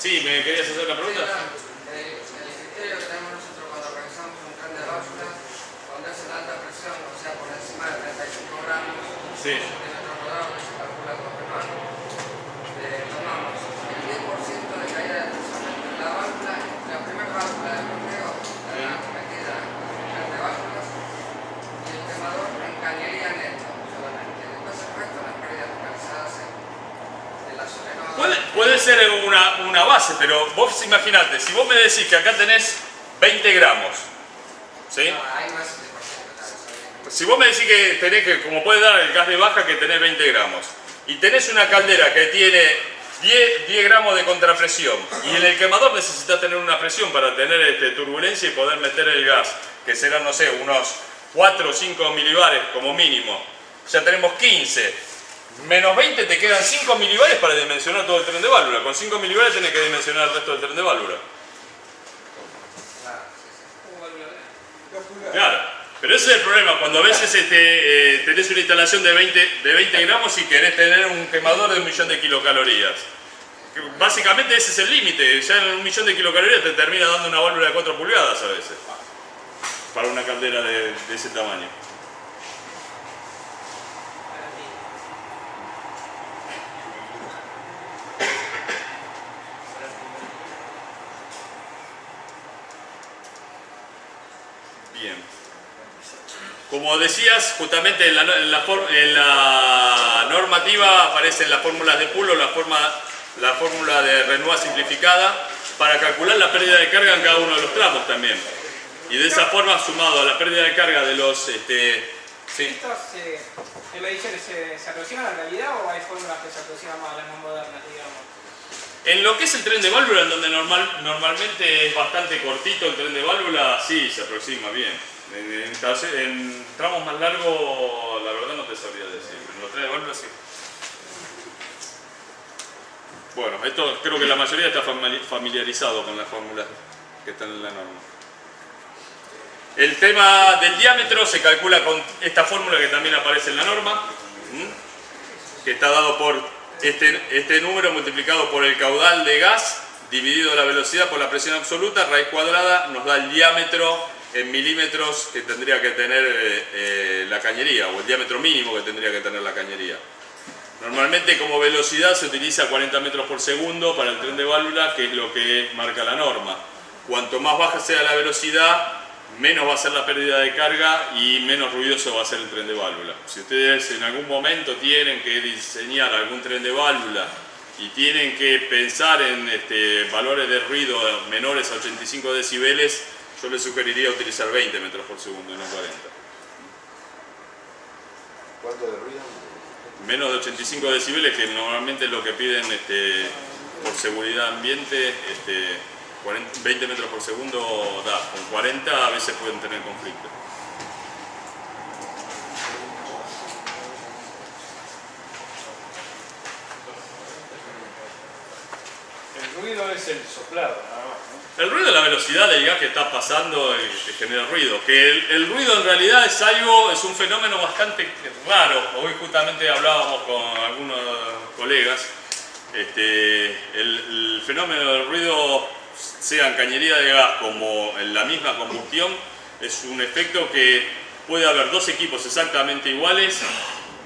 Sí, ¿me querías hacer una pregunta? El criterio que tenemos nosotros cuando realizamos un tren de válvulas, cuando es en alta presión, o sea, por encima de 35 gramos, Sí. centímetros cuadrados, que se calcula con hermano, tomamos el 10% de caída de presión entre la válvula, la primera válvula de bloqueo, la metida en tren de válvulas, y el quemador en cañería neta solamente. Después el resto las pérdidas localizadas en la solenoide. Puede ser una base, pero vos imaginate, si vos me decís que acá tenés 20 gramos, ¿sí? No, hay más de 10%. Si vos me decís que tenés que, como puede dar el gas de baja, que tenés 20 gramos, y tenés una caldera que tiene 10 gramos de contrapresión, y en el quemador necesitas tener una presión para tener turbulencia y poder meter el gas, que serán, no sé, unos 4 o 5 milibares como mínimo, ya tenemos 15. Menos 20 te quedan 5 milibares para dimensionar todo el tren de válvula. Con 5 milibares tenés que dimensionar el resto del tren de válvula. Claro, pero ese es el problema, cuando a veces tenés una instalación de 20 gramos y querés tener un quemador de 1.000.000 de kilocalorías. Básicamente ese es el límite, ya en 1.000.000 de kilocalorías te termina dando una válvula de 4 pulgadas a veces. Para una caldera de ese tamaño. Bien. Como decías, justamente en la normativa aparecen las fórmulas de Poole o la fórmula de Renoir simplificada para calcular la pérdida de carga en cada uno de los tramos también. Y de esa forma, sumado a la pérdida de carga de los... ¿Estas mediciones se aproximan a la realidad o hay fórmulas que se aproximan más a las más modernas, digamos? En lo que es el tren de válvula, en donde normalmente es bastante cortito el tren de válvula, sí, se aproxima bien. En tramos más largos, la verdad no te sabría decir, pero en los trenes de válvula sí. Bueno, esto creo que la mayoría está familiarizado con las fórmulas que están en la norma. El tema del diámetro se calcula con esta fórmula que también aparece en la norma, que está dado por este número multiplicado por el caudal de gas dividido la velocidad por la presión absoluta, raíz cuadrada, nos da el diámetro en milímetros que tendría que tener la cañería, o el diámetro mínimo que tendría que tener la cañería. Normalmente como velocidad se utiliza 40 metros por segundo para el tren de válvula, que es lo que marca la norma. Cuanto más baja sea la velocidad, menos va a ser la pérdida de carga y menos ruidoso va a ser el tren de válvula. Si ustedes en algún momento tienen que diseñar algún tren de válvula y tienen que pensar en valores de ruido menores a 85 decibeles, yo les sugeriría utilizar 20 metros por segundo y no 40. ¿Cuánto de ruido? Menos de 85 decibeles, que normalmente es lo que piden por seguridad ambiente, 20 metros por segundo da. Con 40 a veces pueden tener conflicto. El ruido es el soplado, nada más, ¿no? El ruido es la velocidad del gas que está pasando y que genera ruido. Que el ruido en realidad es un fenómeno bastante raro. Hoy justamente hablábamos con algunos colegas. El fenómeno del ruido, sea en cañería de gas como en la misma combustión, es un efecto que puede haber dos equipos exactamente iguales.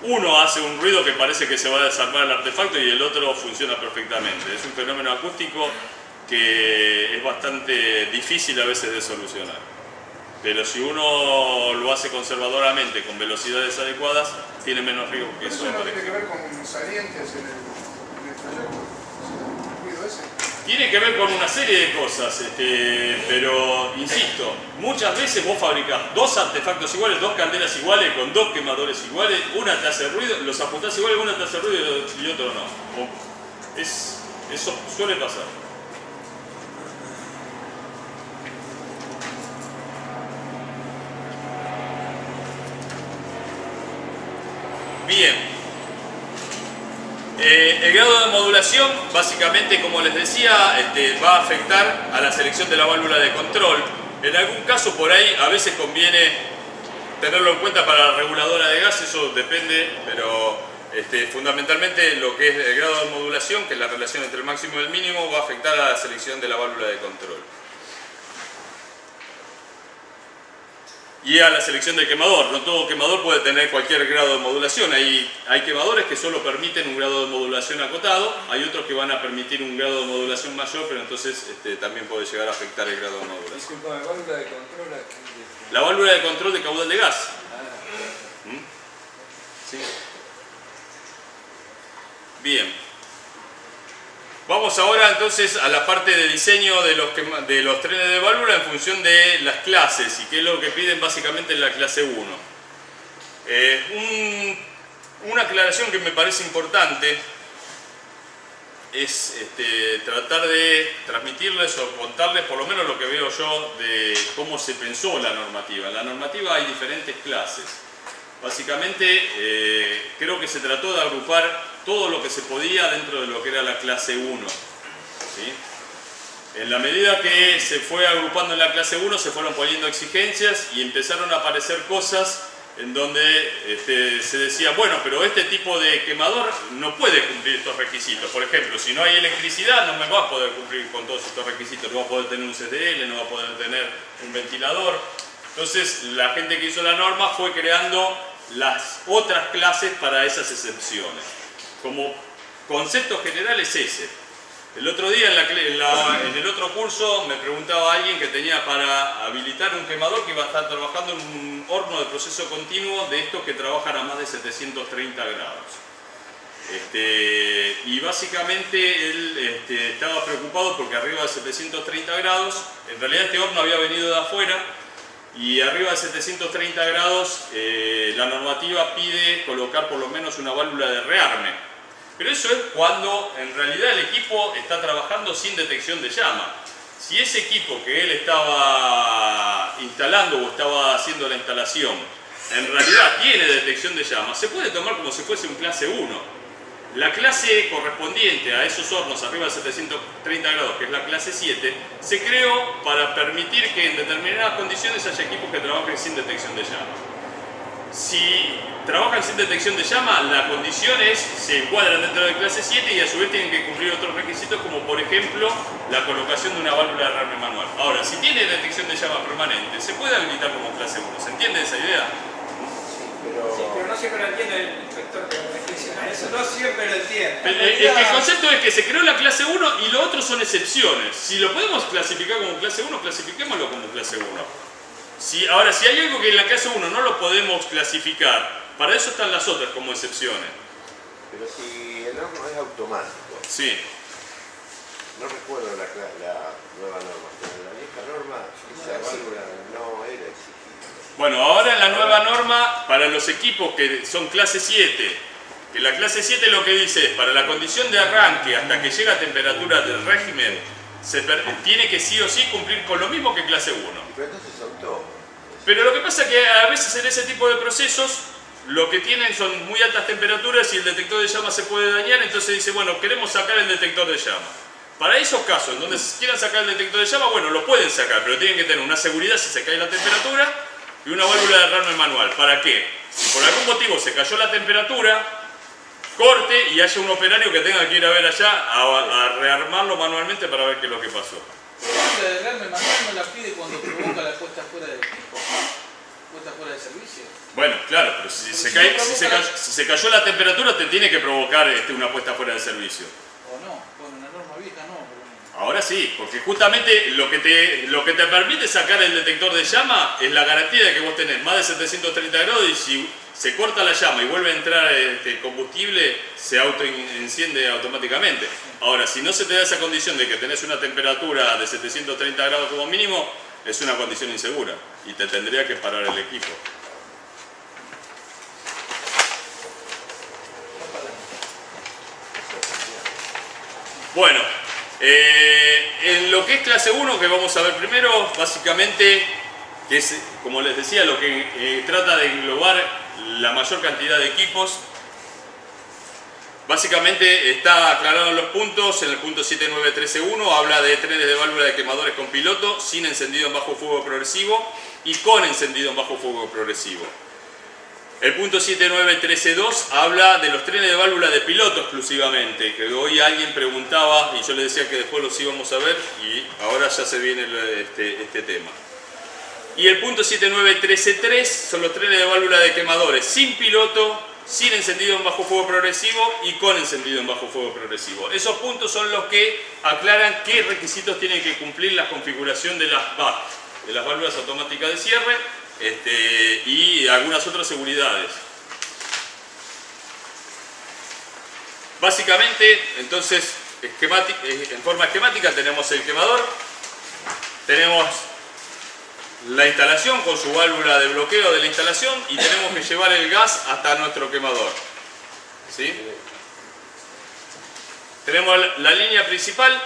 Uno hace un ruido que parece que se va a desarmar el artefacto y el otro funciona perfectamente. Es un fenómeno acústico que es bastante difícil a veces de solucionar. Pero si uno lo hace conservadoramente, con velocidades adecuadas, tiene menos riesgo que eso. ¿Eso no tiene que ver con salientes en el trayecto? ¿El ruido ese? Tiene que ver con una serie de cosas, pero insisto, muchas veces vos fabricás dos artefactos iguales, dos calderas iguales, con dos quemadores iguales, una te hace ruido, los ajustás iguales, una te hace ruido y otro no. Eso suele pasar. Bien. El grado de modulación, básicamente, como les decía, va a afectar a la selección de la válvula de control. En algún caso, por ahí, a veces conviene tenerlo en cuenta para la reguladora de gas, eso depende, pero fundamentalmente lo que es el grado de modulación, que es la relación entre el máximo y el mínimo, va a afectar a la selección de la válvula de control. Y a la selección del quemador. No todo quemador puede tener cualquier grado de modulación. Hay quemadores que solo permiten un grado de modulación acotado, hay otros que van a permitir un grado de modulación mayor, pero entonces también puede llegar a afectar el grado de modulación. Disculpa, válvula de control. La válvula de control de caudal de gas. ¿Sí? Bien. Vamos ahora entonces a la parte de diseño de los trenes de válvula en función de las clases y qué es lo que piden básicamente en la clase 1. Una aclaración que me parece importante es tratar de transmitirles o contarles por lo menos lo que veo yo de cómo se pensó la normativa. En la normativa hay diferentes clases. Básicamente creo que se trató de agrupar todo lo que se podía dentro de lo que era la clase 1. ¿Sí? En la medida que se fue agrupando en la clase 1 se fueron poniendo exigencias y empezaron a aparecer cosas en donde se decía, bueno, pero este tipo de quemador no puede cumplir estos requisitos. Por ejemplo, si no hay electricidad no me va a poder cumplir con todos estos requisitos, no va a poder tener un CDL, no va a poder tener un ventilador. Entonces la gente que hizo la norma fue creando las otras clases para esas excepciones. Como concepto general es ese. El otro día en el otro curso me preguntaba alguien que tenía para habilitar un quemador que iba a estar trabajando en un horno de proceso continuo de estos que trabajan a más de 730 grados. Y básicamente él estaba preocupado porque arriba de 730 grados, en realidad este horno había venido de afuera y arriba de 730 grados la normativa pide colocar por lo menos una válvula de rearme. Pero eso es cuando en realidad el equipo está trabajando sin detección de llama. Si ese equipo que él estaba instalando o estaba haciendo la instalación en realidad tiene detección de llama, se puede tomar como si fuese un clase 1. La clase correspondiente a esos hornos arriba de 730 grados, que es la clase 7, se creó para permitir que en determinadas condiciones haya equipos que trabajen sin detección de llama. Si trabajan sin detección de llama, la condición es, se encuadran dentro de clase 7 y a su vez tienen que cumplir otros requisitos como por ejemplo la colocación de una válvula de rearme manual. Ahora, si tiene detección de llama permanente, se puede habilitar como clase 1. ¿Se entiende esa idea? Sí, pero no siempre lo entiende el inspector que reflexiona eso. No siempre lo entiende. El concepto es que se creó la clase 1 y lo otro son excepciones. Si lo podemos clasificar como clase 1, clasifiquémoslo como clase 1. Ahora, si hay algo que en la clase 1 no lo podemos clasificar, para eso están las otras como excepciones. Pero si el horno es automático, Sí. no recuerdo la nueva norma, pero en la vieja norma esa válvula no era exigida. Bueno, ahora en la nueva norma, para los equipos que son clase 7, que la clase 7 lo que dice es, para la condición de arranque hasta que llega a temperatura del régimen, tiene que sí o sí cumplir con lo mismo que clase 1. Pero entonces son todos. Pero lo que pasa es que a veces en ese tipo de procesos lo que tienen son muy altas temperaturas y el detector de llama se puede dañar, entonces dice, bueno, queremos sacar el detector de llama. Para esos casos en donde quieran sacar el detector de llama, bueno, lo pueden sacar, pero tienen que tener una seguridad si se cae la temperatura y una válvula de rearme manual. ¿Para qué? Si por algún motivo se cayó la temperatura, corte y haya un operario que tenga que ir a ver allá a rearmarlo manualmente para ver qué es lo que pasó. La de rearme manual no la pide cuando provoca la puesta fuera del equipo, puesta fuera de servicio. Bueno, claro, pero si se cayó la temperatura te tiene que provocar una puesta fuera de servicio. O no, bueno, una norma vieja no. Pero... Ahora sí, porque justamente lo que te permite sacar el detector de llama es la garantía de que vos tenés más de 730 grados y si se corta la llama y vuelve a entrar combustible, se autoenciende automáticamente. Ahora, si no se te da esa condición de que tenés una temperatura de 730 grados como mínimo, es una condición insegura y te tendría que parar el equipo. Bueno, en lo que es clase 1, que vamos a ver primero, básicamente, que es, como les decía, lo que trata de englobar la mayor cantidad de equipos. Básicamente está aclarado en los puntos. En el punto 7913.1 habla de trenes de válvula de quemadores con piloto sin encendido en bajo fuego progresivo y con encendido en bajo fuego progresivo. El punto 7913.2 habla de los trenes de válvula de piloto exclusivamente, que hoy alguien preguntaba y yo le decía que después los íbamos a ver y ahora ya se viene este tema. Y el punto 7913.3 son los trenes de válvula de quemadores sin piloto, sin encendido en bajo fuego progresivo y con encendido en bajo fuego progresivo. Esos puntos son los que aclaran qué requisitos tienen que cumplir la configuración de las VAC, de las válvulas automáticas de cierre, y algunas otras seguridades. Básicamente, entonces, en forma esquemática tenemos el quemador, tenemos la instalación con su válvula de bloqueo de la instalación y tenemos que llevar el gas hasta nuestro quemador. ¿Sí? Tenemos la línea principal.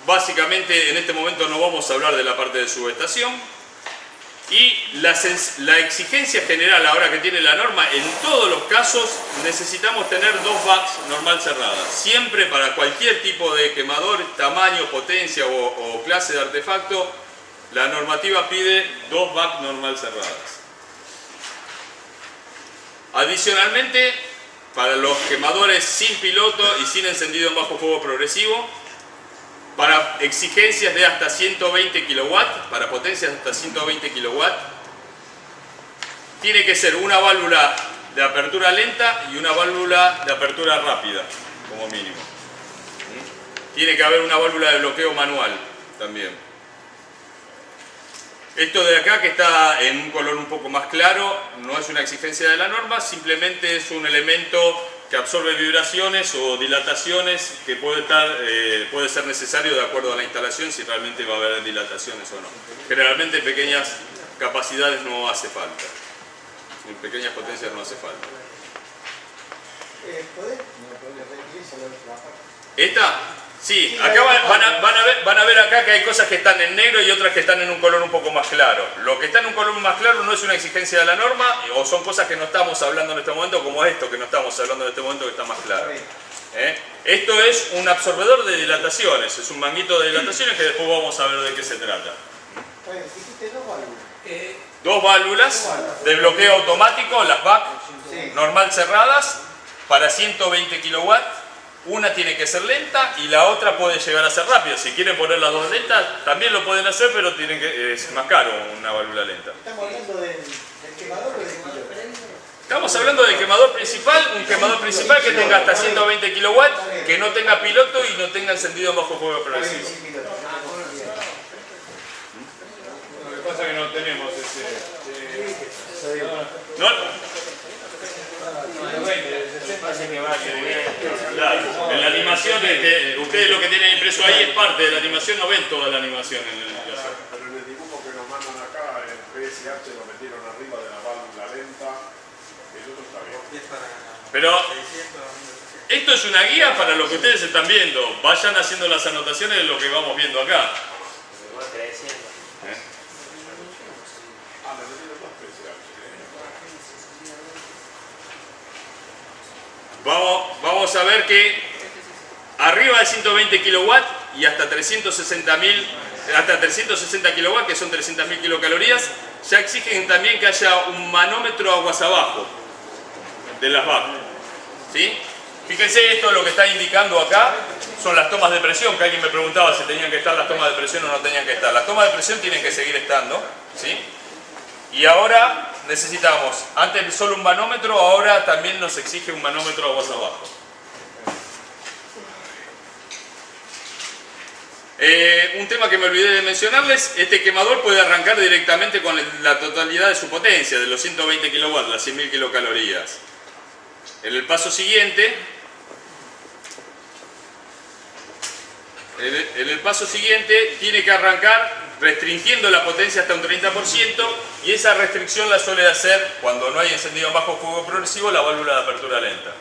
Básicamente en este momento no vamos a hablar de la parte de subestación. Y la exigencia general ahora que tiene la norma, en todos los casos necesitamos tener dos VACs normal cerradas. Siempre para cualquier tipo de quemador, tamaño, potencia o clase de artefacto, la normativa pide dos VAC normal cerradas. Adicionalmente, para los quemadores sin piloto y sin encendido en bajo fuego progresivo, para exigencias de hasta 120 kW, para potencias de hasta 120 kW, tiene que ser una válvula de apertura lenta y una válvula de apertura rápida, como mínimo. Tiene que haber una válvula de bloqueo manual también. Esto de acá, que está en un color un poco más claro, no es una exigencia de la norma, simplemente es un elemento que absorbe vibraciones o dilataciones que puede ser necesario de acuerdo a la instalación, si realmente va a haber dilataciones o no. Generalmente en pequeñas capacidades no hace falta, en pequeñas potencias no hace falta. ¿Esta? Sí, acá van a ver acá que hay cosas que están en negro y otras que están en un color un poco más claro. Lo que está en un color más claro no es una exigencia de la norma, o son cosas que no estamos hablando en este momento, como esto que no estamos hablando en este momento, que está más claro. Esto es un absorbedor de dilataciones, es un manguito de dilataciones que después vamos a ver de qué se trata. Dos válvulas de bloqueo automático, las VAC, normal cerradas, para 120 kW. Una tiene que ser lenta y la otra puede llegar a ser rápida. Si quieren poner las dos lentas, también lo pueden hacer, pero es más caro una válvula lenta. ¿Estamos hablando del quemador o del piloto? Estamos hablando del quemador principal, un quemador principal que tenga hasta 120 kW, que no tenga piloto y no tenga encendido en bajo fuego progresivo. Lo que pasa es que no tenemos ese... ¿No? Claro, en la animación, ustedes lo que tienen impreso ahí es parte de la animación, no ven toda la animación en el láser. Pero en el dibujo que nos mandan acá, el PSH lo metieron arriba de la válvula lenta, eso está bien. Pero esto es una guía para lo que ustedes están viendo. Vayan haciendo las anotaciones de lo que vamos viendo acá. Vamos a ver que arriba de 120 kW y hasta 360 kW, que son 300.000 kilocalorías, ya exigen también que haya un manómetro aguas abajo de las VAC. ¿Sí? Fíjense, esto lo que está indicando acá son las tomas de presión, que alguien me preguntaba si tenían que estar las tomas de presión o no tenían que estar. Las tomas de presión tienen que seguir estando, ¿sí? Y ahora necesitamos, antes solo un manómetro, ahora también nos exige un manómetro aguas abajo. Un tema que me olvidé de mencionarles, este quemador puede arrancar directamente con la totalidad de su potencia, de los 120 kW, las 100.000 kilocalorías. En el paso siguiente, tiene que arrancar restringiendo la potencia hasta un 30%, y esa restricción la suele hacer, cuando no hay encendido en bajo fuego progresivo, la válvula de apertura lenta.